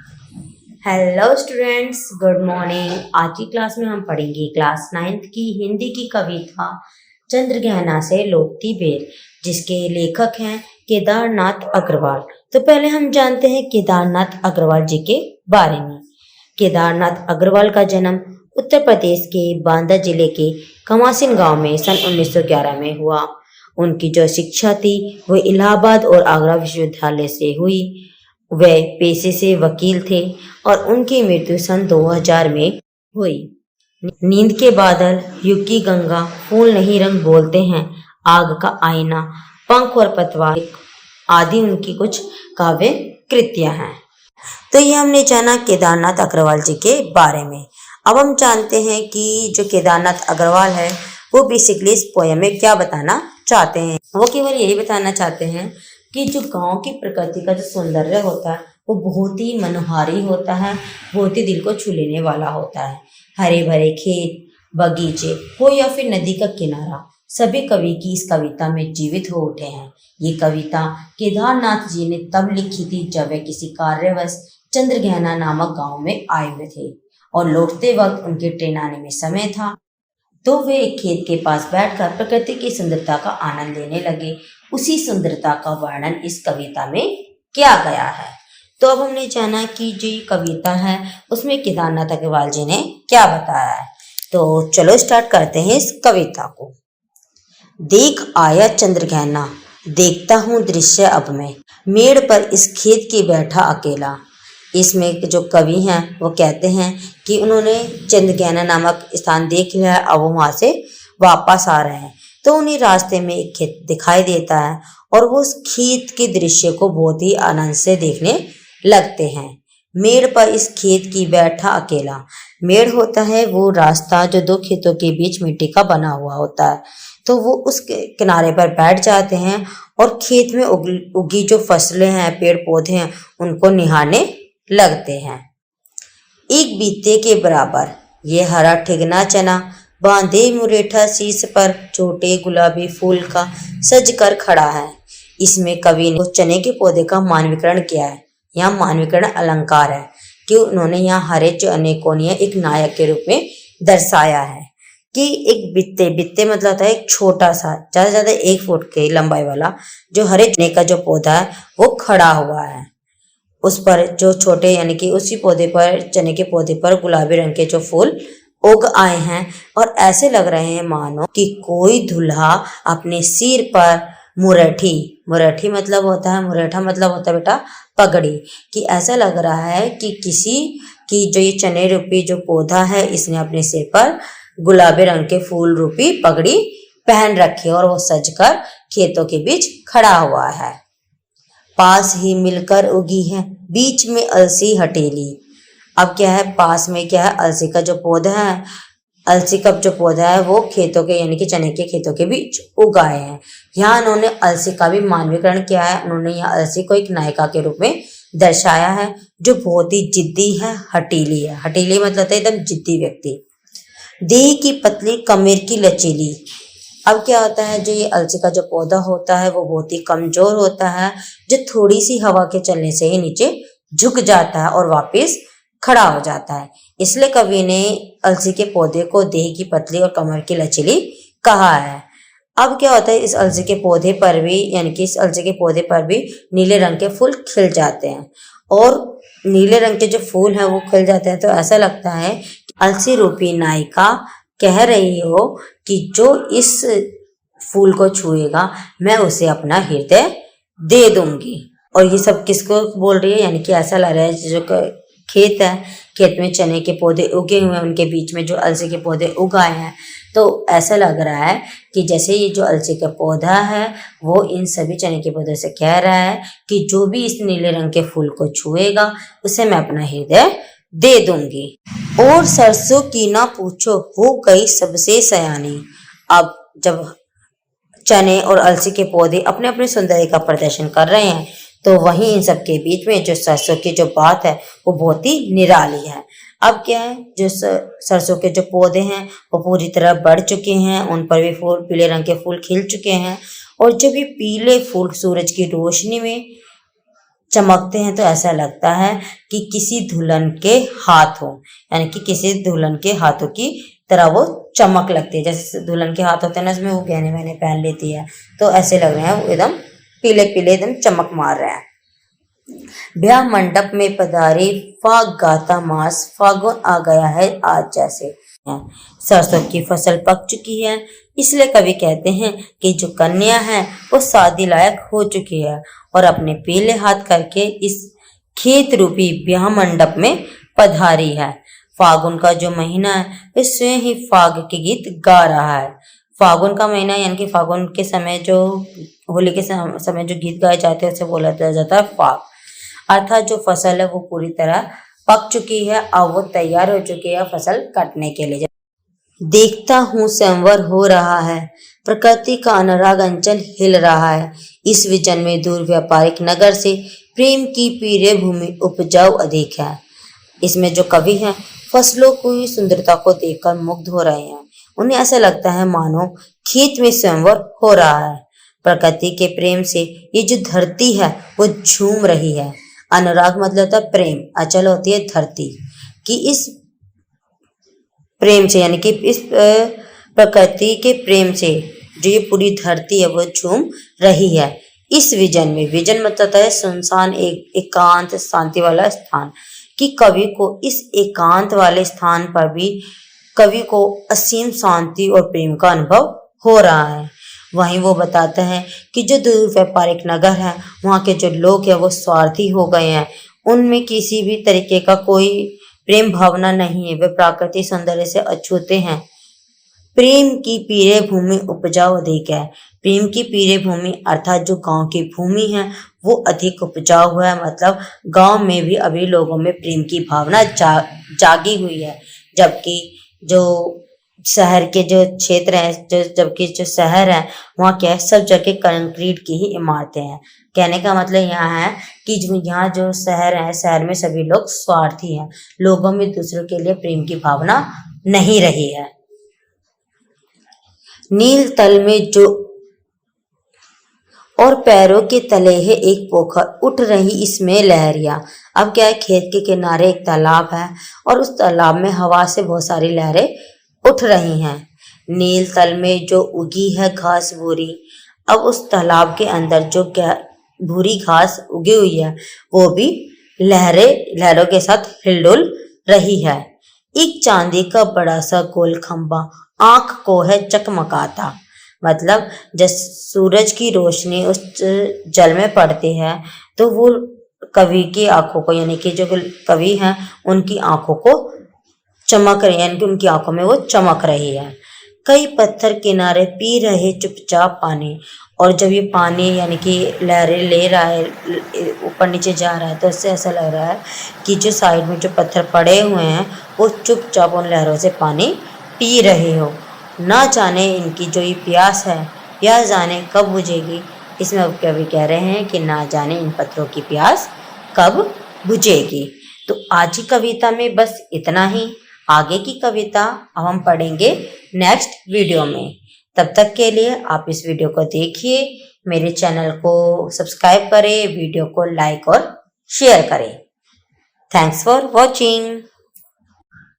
Hello students, good morning. आज की class में हम पढ़ेंगे क्लास 9th की हिंदी की कविता चंद्रग्रहणा से लौटती बेर, जिसके लेखक हैं केदारनाथ अग्रवाल। तो पहले हम जानते हैं केदारनाथ अग्रवाल जी के बारे में। केदारनाथ अग्रवाल का जन्म उत्तर प्रदेश के बांदा जिले के कमासिन गांव में सन 1911 में हुआ। उनकी जो शिक्षा थी वो इलाहाबाद और आगरा विश्वविद्यालय से हुई। वे पेशे से वकील थे और उनकी मृत्यु सन 2000 में हुई। नींद के बादल, युग की गंगा, फूल नहीं रंग बोलते हैं, आग का आईना, पंख और पतवार आदि उनकी कुछ काव्य कृतियां हैं। तो ये हमने जाना केदारनाथ अग्रवाल जी के बारे में। अब हम जानते हैं कि जो केदारनाथ अग्रवाल है वो बेसिकली इस पोयम में क्या बताना चाहते हैं। वो केवल यही बताना चाहते हैं कि जो गांव की प्रकृति का जो सौंदर्य होता है वो बहुत ही मनोहारी होता है, बहुत ही दिल को छू लेने वाला होता है। हरे भरे खेत, बगीचे हो या फिर नदी का किनारा, सभी कवि की इस कविता में जीवित हो उठे हैं। ये कविता केदारनाथ जी ने तब लिखी थी जब वे किसी कार्यवश चंद्रग्रहणा नामक गांव में आए हुए थे और लौटते वक्त उनके ट्रेन आने में समय था। तो वे एक खेत के पास बैठकर प्रकृति की सुंदरता का आनंद लेने लगे। उसी सुंदरता का वर्णन इस कविता में किया गया है। तो अब हमने जाना कि जो ये कविता है उसमें केदारनाथ अग्रवाल जी ने क्या बताया है। तो चलो स्टार्ट करते हैं इस कविता को। देख आया चंद्रग्रहणा, देखता हूँ दृश्य अब मैं, मेड़ पर इस खेत की बैठा अकेला। इसमें जो कवि हैं वो कहते हैं कि उन्होंने चंद्रग्रहणा नामक स्थान देख लिया है, अब वो वहां से वापस आ रहे हैं। तो उन्हें रास्ते में एक खेत दिखाई देता है और वो उस खेत के दृश्य को बहुत ही आनंद से देखने लगते हैं। मेड़ पर इस खेत की बैठा अकेला। मेड़ होता है वो रास्ता जो दो खेतों के बीच मिट्टी का बना हुआ होता है। तो वो उस किनारे पर बैठ जाते हैं और खेत में उगी जो फसलें हैं, पेड़ पौधे हैं, उनको निहारने लगते हैं। एक बीते के बराबर ये हरा ठिगना चना, बांधे मुरेठा शीश पर, छोटे गुलाबी फूल का सज कर खड़ा है। इसमें कवि ने चने के पौधे का मानवीकरण किया है। यहाँ मानवीकरण अलंकार है कि उन्होंने यहाँ हरे चने को एक नायक के रूप में दर्शाया है कि एक बित्ते, बित्ते मतलब होता है एक छोटा सा, ज्यादा ज्यादा 1 फुट के लंबाई वाला जो हरे चने का जो पौधा है वो खड़ा हुआ है। उस पर जो छोटे यानी कि उसी पौधे पर, चने के पौधे पर गुलाबी रंग के जो फूल उग आए हैं और ऐसे लग रहे हैं मानो कि कोई दूल्हा अपने सिर पर मुरेठी, मुरेठी मतलब होता है, मुरेठा मतलब होता है बेटा पगड़ी, कि ऐसा लग रहा है कि किसी की जो ये चने रूपी जो पौधा है इसने अपने सिर पर गुलाबी रंग के फूल रूपी पगड़ी पहन रखी है और वो सजकर खेतों के बीच खड़ा हुआ है। पास ही मिलकर उगी है बीच में अलसी हटेली। अब क्या है, पास में क्या है, अलसी का जो पौधा है, अलसी का जो पौधा है वो खेतों के यानी कि चने के खेतों के बीच उगाए हैं। यहाँ उन्होंने अलसी का भी मानवीकरण किया है। उन्होंने यहाँ अलसी को एक नायिका के रूप में दर्शाया है जो बहुत ही जिद्दी है, हटीली है। हटीली मतलब है एकदम जिद्दी व्यक्ति। देह की पतली, कमर की लचीली। अब क्या होता है, जो ये अलसी का जो पौधा होता है वो बहुत ही कमजोर होता है, जो थोड़ी सी हवा के चलने से ही नीचे झुक जाता है और वापस खड़ा हो जाता है। इसलिए कवि ने अलसी के पौधे को देह की पतली और कमर की लचीली कहा है। अब क्या होता है, इस अलसी के पौधे पर भी यानी कि इस अलसी के पौधे पर भी नीले रंग के फूल खिल जाते हैं और नीले रंग के जो फूल हैं वो खिल जाते हैं। तो ऐसा लगता है कि अलसी रूपी नायिका कह रही हो कि जो इस फूल को छुएगा मैं उसे अपना हृदय दे दूंगी। और ये सब किसको बोल रही है, यानी कि ऐसा लग रहा है जो खेत है, खेत में चने के पौधे उगे हुए हैं, उनके बीच में जो अलसी के पौधे उगाए हैं। तो ऐसा लग रहा है कि जैसे ये जो अलसी का पौधा है वो इन सभी चने के पौधों से कह रहा है कि जो भी इस नीले रंग के फूल को छुएगा उसे मैं अपना हृदय दे दूंगी। और सरसों की ना पूछो, हो गई सबसे सयानी। अब जब चने और अलसी के पौधे अपने अपने सौंदर्य का प्रदर्शन कर रहे हैं तो वहीं इन सब के बीच में जो सरसों की जो बात है वो बहुत ही निराली है। अब क्या है, जो सरसों के जो पौधे हैं वो पूरी तरह बढ़ चुके हैं, उन पर भी फूल, पीले रंग के फूल खिल चुके हैं और जब ये पीले फूल सूरज की रोशनी में चमकते हैं तो ऐसा लगता है कि किसी दुल्हन के हाथ हो, यानी कि किसी दुल्हन के हाथों की तरह वो चमक लगती है। जैसे दुल्हन के हाथ होते हैं ना, उसमें वो गहने वहने पहन लेती है, तो ऐसे लग रहे हैं वो एकदम पीले पीले एकदम चमक मार रहे हैं। ब्याह मंडप में पधारी फाग गाता मास, फागुन आ गया है आज जैसे। सरसों की फसल पक चुकी है, इसलिए कवि कहते हैं कि जो कन्या है वो शादी लायक हो चुकी है और अपने पीले हाथ करके इस खेत रूपी ब्याह मंडप में पधारी है। फागुन का जो महीना है वह स्वयं ही फाग के गीत गा रहा है। फागुन का महीना यानी कि फागुन के समय जो होली के समय जो गीत गाए जाते हैं उसे बोला जाता है फाग। अर्थात जो फसल है वो पूरी तरह पक चुकी है, अब वो तैयार हो चुकी है फसल कटने के लिए। देखता हूँ स्वयंवर हो रहा है, प्रकृति का अनुराग अंचल हिल रहा है। इस विजन में दूर व्यापारिक नगर से प्रेम की पीरे भूमि उपजाऊ अधिक है। इसमें जो कवि हैं फसलों की सुंदरता को देखकर मुग्ध हो रहे हैं। उन्हें ऐसा लगता है मानो खेत में स्वयंवर हो रहा है। प्रकृति के प्रेम से ये जो धरती है वो झूम रही है। अनुराग मतलब था प्रेम, अचल होती है धरती कि इस प्रेम से, यानी कि इस प्रकृति के प्रेम से जो ये पूरी धरती है वो झूम रही है। इस विजन में, विजन मतलब है सुनसान एकांत शांति वाला स्थान, कि कवि को इस एकांत वाले स्थान पर भी कवि को असीम शांति और प्रेम का अनुभव हो रहा है। वहीं वो बताते हैं कि जो दूर व्यापारिक नगर है वहाँ के जो लोग हैं वो स्वार्थी हो गए हैं, उनमें किसी भी तरीके का कोई प्रेम भावना नहीं है, वे प्राकृतिक सौंदर्य से अछूते हैं। प्रेम की पीरे भूमि उपजाऊ अधिक है। प्रेम की पीरे भूमि अर्थात जो गांव की भूमि है वो अधिक उपजाऊ है, मतलब गांव में भी अभी लोगों में प्रेम की भावना जागी हुई है। जबकि जो शहर के जो क्षेत्र हैं, जबकि जो शहर है वहाँ क्या है, सब जगह कंक्रीट की ही इमारतें हैं। कहने का मतलब यहाँ है कि यहाँ जो शहर है, शहर में सभी लोग स्वार्थी हैं, लोगों में दूसरों के लिए प्रेम की भावना नहीं रही है। नील तल में जो और पैरों के तले है एक पोखर, उठ रही इसमें लहरियां। अब क्या है, खेत के किनारे एक तालाब है और उस तालाब में हवा से बहुत सारी लहरें उठ रही हैं। नील तल में जो उगी है घास भूरी, अब उस तालाब के अंदर जो भूरी घास उगी हुई है वो भी लहरों के साथ हिलडुल रही है। एक चांदी का बड़ा सा गोल खंबा आंख को है चकमकाता, मतलब जब सूरज की रोशनी उस जल में पड़ती है तो वो कवि की आंखों को, यानी कि जो कवि हैं उनकी आंखों को चमक रही है, यानी कि उनकी आंखों में वो चमक रही है। कई पत्थर किनारे पी रहे चुपचाप पानी, और जब ये पानी यानी कि लहरें ले रहा है, ऊपर नीचे जा रहा है, तो इससे ऐसा लग रहा है कि जो साइड में जो पत्थर पड़े हुए हैं वो चुपचाप उन लहरों से पानी पी रहे हो। ना जाने इनकी जो ये प्यास है, प्यास जाने कब बुझेगी। इसमें अब कवि कह रहे हैं कि ना जाने इन पत्थरों की प्यास कब बुझेगी। तो आज की कविता में बस इतना ही। आगे की कविता अब हम पढ़ेंगे नेक्स्ट वीडियो में। तब तक के लिए आप इस वीडियो को देखिए, मेरे चैनल को सब्सक्राइब करें, वीडियो को लाइक और शेयर करें। Thanks for watching.